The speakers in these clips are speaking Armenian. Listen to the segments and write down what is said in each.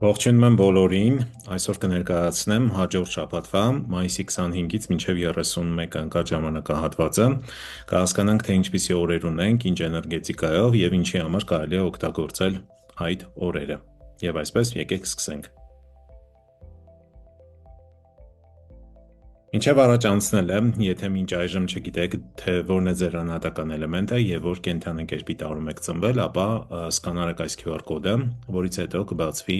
Ողջունում եմ բոլորին, այսօր կներկայացնեմ հաջորդ շաբաթվա մայիսի 25-ից մինչև 31 ընկած ժամանակահատվածը, կհասկանանք թե ինչպիսի օրեր ունենք, ինչ էներգետիկայով եւ ինչի համար կարելի է օգտագործել այդ օրերը։ Եվ այսպես եկեք սկսենք։ Ինչև առաջ անցնելը, եթե մինչ այժմ չգիտեք, թե որն է ձեր անհատական էլեմենտը եւ որ կենդանակերպի տարում եք ծնվել, ապա սկանարեք այս QR կոդը, որից հետո կբացվի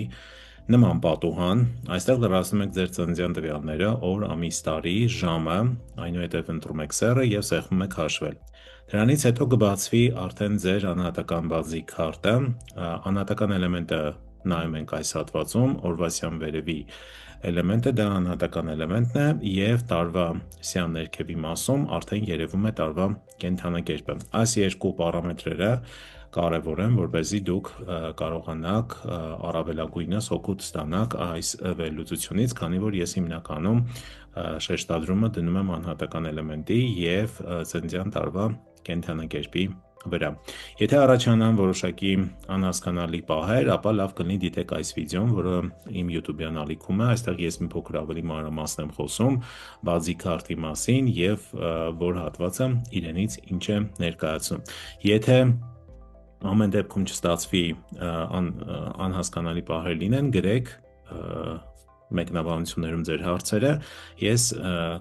նման պատուհան, այստեղ լրացնում եք ձեր ծննդյան տվյալները, օր, ամիս, տարի, ժամը, այնուհետև ընտրում եք սեռը եւ սեղմում եք հաշվել։ Դրանից հետո կբացվի արդեն ձեր անհատական բազի քարտը, անհատական էլեմենտը նայում ենք այս հատվածում, օրվասյան վերևի էլեմենտը դա անհատական էլեմենտն է եւ տարվա սյան ներքևի մասում արդեն երևում է տարվա կենդանակերպը։ Այս երկու պարամետրերը կարևոր են, որպեսզի դուք կարողանաք առավելագույնս օգուտ ստանաք այս վերլուծությունից, քանի որ ես հիմնականում շեշտադրումը դնում եմ անհատական էլեմենտի եւ ծննդյան տարվա կենդանակերպի վրա։ Եթե առաջանան որոշակի անհասկանալի պահեր, ապա լավ կլինի դիտեք այս վիդեոն, որը իմ YouTube-յան ալիքում է, այստեղ ես մի փոքր ավելի մանրամասն եմ խոսում բազի քարտի մասին եւ որ հատվածը իրենից ինչ է ներկայացնում։ Եթե ամեն դեպքում չստացվի անհասկանալի պահեր լինեն, գրեք մեկնաբանություններում ձեր հարցերը, ես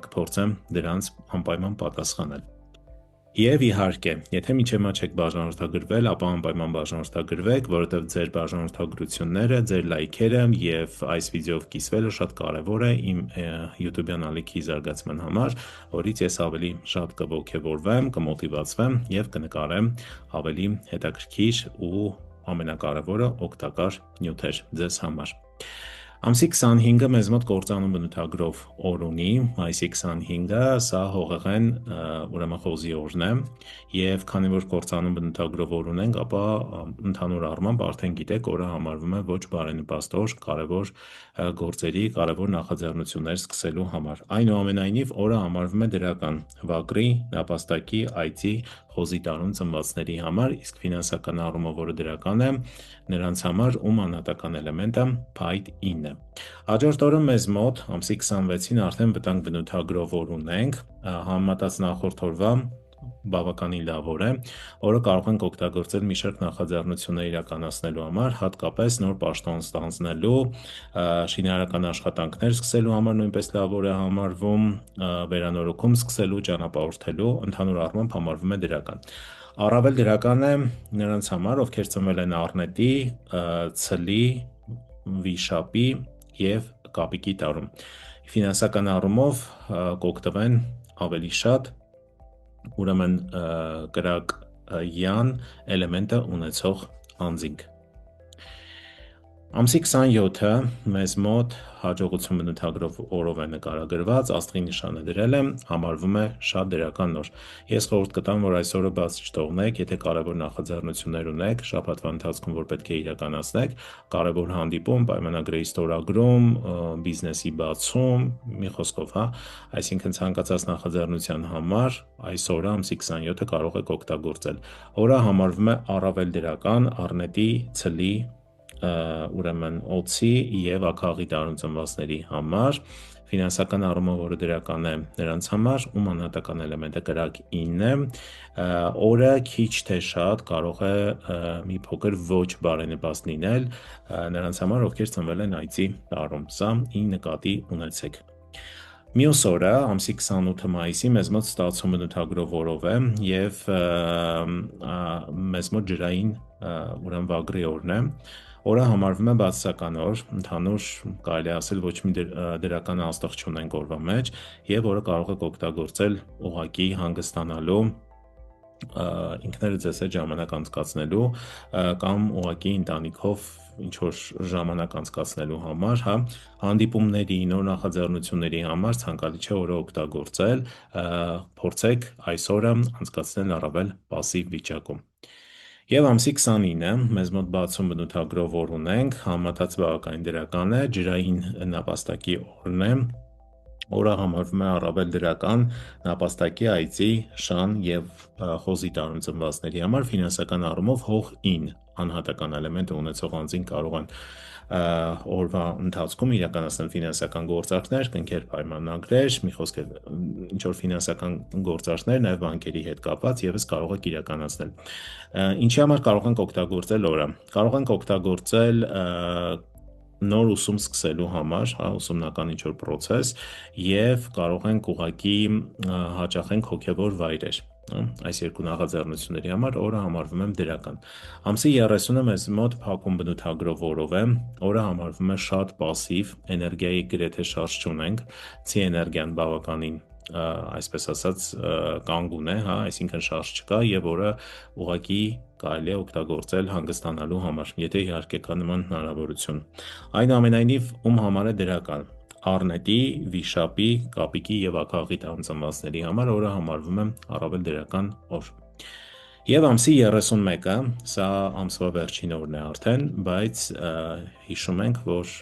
կփորձեմ դրանց անպայման պատասխանել։ Եվ իհարկե, եթե մինչև մա չեք բաժանորդագրվել, ապա անպայման բաժանորդագրվեք, որովհետև ձեր բաժանորդագրությունները, ձեր լայքերը եւ այս վիդեոյով կիսվելը շատ կարեւոր է իմ YouTube-յան ալիքի զարգացման համար, որից ես ավելի շատ կողքեվորվեմ, կմոտիվացվեմ եւ կնկարեմ ավելի հետաքրքիր ու ամենակարևորը օգտակար նյութեր ձեզ համար։ Ամսի 25-ը մեզ մոտ կործանում բնութագրով օր ունի, մայիսի 25-ը, սա հողեղեն ուրեմն խոզի օրն է, եւ քանի որ կործանում բնութագրով օր ունենք, ապա ընդհանուր առմամբ արդեն գիտեք, օրը համարվում է ոչ բարենպաստ օր, կարևոր գործերի, կարևոր նախաձեռնություններ սկսելու համար։ Այնուամենայնիվ, օրը համարվում է դրական վագրի, նապաստակի, այծի, խոզի տարում ծնվածների համար, իսկ ֆինանսական առումով որը դրական է, նրանց համար ում անհատական էլեմենտը փայտ 9 է։ Հաջորդ օրը մեզ մոտ ամսի 26-ին արդեն վտանգ բնութագրով օր ունենք, համեմատած նախորդ օրվա բավականին լավ օր է, որը կարող ենք օգտագործել մի շարք նախաձեռնություններ իրականացնելու համար, հատկապես նոր պաշտոն ստանձնելու, շինարարական աշխատանքներ սկսելու համար նույնպես լավ օր է համարվում, վերանորոգում սկսելու, ճանապարհորդելու, ընդհանուր առմամբ համարվում է դրական։ Առավել դրական է նրանց համար, ովքեր ծնվել են առնետի, ցլի, վիշապի եւ կապիկի տարում։ Ֆինանսական առումով կօգտվեն ավելի շատ, ուրեմն կրակյան էլեմենտը ունեցող անձինք։ Ամսի 27-ը մեզ մոտ հաջողություն բնութագրով օրով է նկարագրված, աստղի նշանը դրել եմ, համարվում է շատ դրական օր։ Ես խորհուրդ կտամ, որ այս օրը բաց չթողնեք, եթե կարևոր նախաձեռնություններ ունեք, շաբաթվա ընթացքում որ պետք է իրականացնեք, կարևոր հանդիպում, պայմանագրերի ստորագրում, բիզնեսի բացում, մի խոսքով, հա, այսինքն ցանկացած նախաձեռնության համար այս օրը ամսի 27-ը կարող եք օգտագործել։ Օրը համարվում է առավել դրական առնետի, ցլի, ուրեմն օձի եւ ակաղի տարում ծնվածների համար, ֆինանսական առումով որը դրական է նրանց համար, ում անհատական էլեմենտը կրակ 9 է, օրը քիչ թե շատ կարող է մի փոքր ոչ բարենպաստ լինել նրանց համար, ովքեր ծնվել են այծի տարում, սա ի նկատի ունեցեք։ Մյուս օրը, ամսի 28 մայիսի, մեզ մոտ ստացում բնութագրով օրով է եւ մեզ մոտ ջրային ուրեմն վագրի օրն է։ Օրը համարվում է բացասական օր, ընդհանուր կարելի է ասել ոչ մի դրական աստղ չունենք օրվա մեջ եւ օրը կարող եք օգտագործել ուղղակի հանգստանալու, ինքներդ ձեզ հետ ժամանակ անցկացնելու կամ ուղղակի ընտանիքով ինչ որ ժամանակ անցկացնելու համար, հա, հանդիպումների, նոր նախաձեռնությունների համար ցանկալի չէ օրը օգտագործել, փորձեք այս օրը անցկացնել առավել պասիվ վիճակում։ Եվ ամսի 29-ը մեզ մոտ բացում բնութագրով օր ունենք, համեմատած բավականին դրական է, ջրային նապաստակի օրն է, օրը համարվում է առավել դրական նապաստակի, այծի, շան և խոզի տարուձնվածների համար ֆինանսական առումով հող 9 անհատական էլեմենտը ունեցող անձին կարող են օրվա ընթացքում իրականացնել ֆինանսական գործարքներ, կնքել պայմանագրեր, մի խոսքով ինչ-որ ֆինանսական գործարքներ, նաև բանկերի հետ կապված եւս կարող եք իրականացնել։ Ինչի համար կարող ենք օգտագործել օրը։ Կարող ենք օգտագործել նոր ուսում սկսելու համար, ուսումնական ինչ-որ process եւ կարող ենք ուղղակի հաճախենք հոգեվոր վայրեր։ Այս երկու նախաձեռնությունների համար օրը համարվում է դրական։ Ամսի 30-ը մեզ մոտ փակում բնութագրով օրով է, օրը համարվում է շատ պասիվ, էներգիայի գրեթե շարժ չունենք, ցի էներգիան բավականին այսպես ասած կանգուն է, հա, այսինքն շարժ չկա եւ օրը ուղղակի կարելի է օգտագործել հանգստանալու համար, եթե իհարկե կա նման հնարավորություն։ Այնուամենայնիվ, ում համար է դրական։ Առնետի, վիշապի, կապիկի եւ ակաղի տարուձնվածների համար օրը համարվում է առավել դրական օր։ Եվ ամսի 31-ը, սա ամսվա վերջին օրն է արդեն, բայց հիշում ենք, որ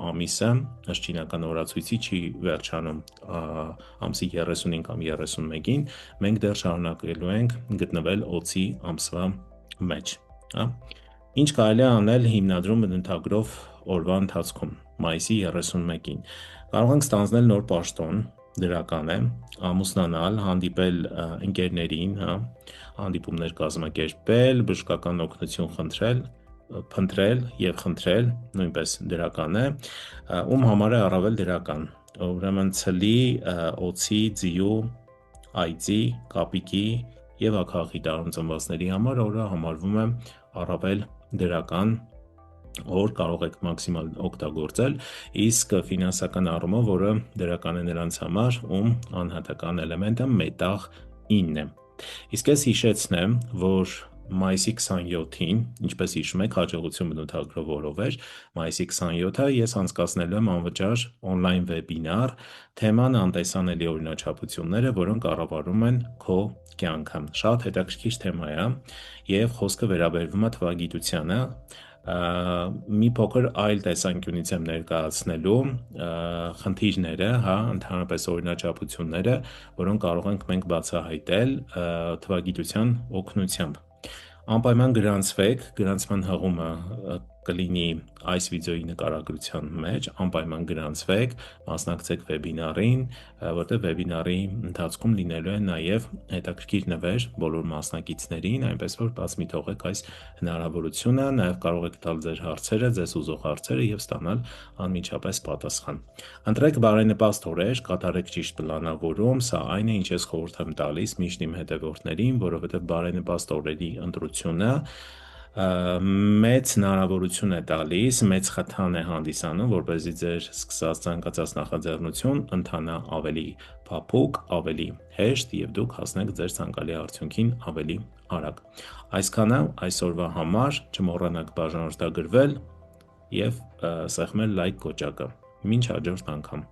ամիսը ըստ չինական օրացույցի չի վերջանում ամսի 30-ին կամ 31-ին, մենք դեռ շարունակելու ենք գտնվել օծի ամսվա մեջ, հա։ Ինչ կարելի է անել հիմնադրում բնութագրով օրվա ընթացքում, մայիսի 31-ին։ Կարող ենք ստանձնել նոր պաշտոն, դրական է, ամուսնանալ, հանդիպել ընկերներին, հա, հանդիպումներ կազմակերպել, բժշկական օգնություն փնտրել եւ խնդրել, նույնպես դրական է, ում համար է առավել դրական։ Ուրեմն ցլի, օծի, ձիու, այծի, կապիկի եւ ակաղի տարուձնվածների համար օրը համարվում է առավել դրական օր, կարող եք մաքսիմալ օգտագործել, իսկ ֆինանսական առումով օրը դրական է նրանց համար, ում անհատական էլեմենտը մետաղ 9 է։ Իսկ ես հիշեցնեմ, որ մայիսի 27-ին, ինչպես հիշում եք, հաջողություն բնութագրով օրով էր, մայիսի 27-ը ես անցկացնելու եմ անվճար on-line վեբինար, թեման անտեսանելի օրինաչափությունները, որոնք կառավարում են քո կյանքը։ Շատ հետաքրքիր թեմա է, եւ խոսքը վերաբերվում է թվագիտությանը, մի փոքր այլ տեսանկյունից եմ ներկայացնելու խնդիրները, հա, ընդհանրապես օրինաչափությունները, որոնք կարող ենք մենք բացահայտել թվագիտության օգնությամբ։ Անպայման գրանցվեք, գրանցման հղումը կլինի այս վիդեոյի նկարագրության մեջ, անպայման գրանցվեք, մասնակցեք վեբինարին, որտեղ վեբինարի ընթացքում լինելու է նաև հետաքրքիր նվեր բոլոր մասնակիցներին, այնպես որ բաց մի թողեք այս հնարավորությունը, նաև կարող եք տալ ձեր հարցերը, ձեզ ուզող հարցերը եւ ստանալ անմիջապես պատասխան։ Ընտրեք բարենպաստ օրեր, կատարեք ճիշտ պլանավորում, սա այն է, ինչ ես խորհուրդ եմ տալիս միշտ իմ հետևորդներին, որովհետեւ բարենպաստ օրերի ընտրությունը մեծ հնարավորություն է տալիս, մեծ խթան է հանդիսանում, որպեսզի ձեր սկսած ցանկացած նախաձեռնություն ընթանա ավելի փափուկ, ավելի հեշտ եւ դուք հասնեք ձեր ցանկալի արդյունքին ավելի արագ։ Այսքանը այսօրվա համար, չմոռանաք բաժանորդագրվել եւ սեղմել լայք կոճակը։ Մինչ հաջորդ անգամ։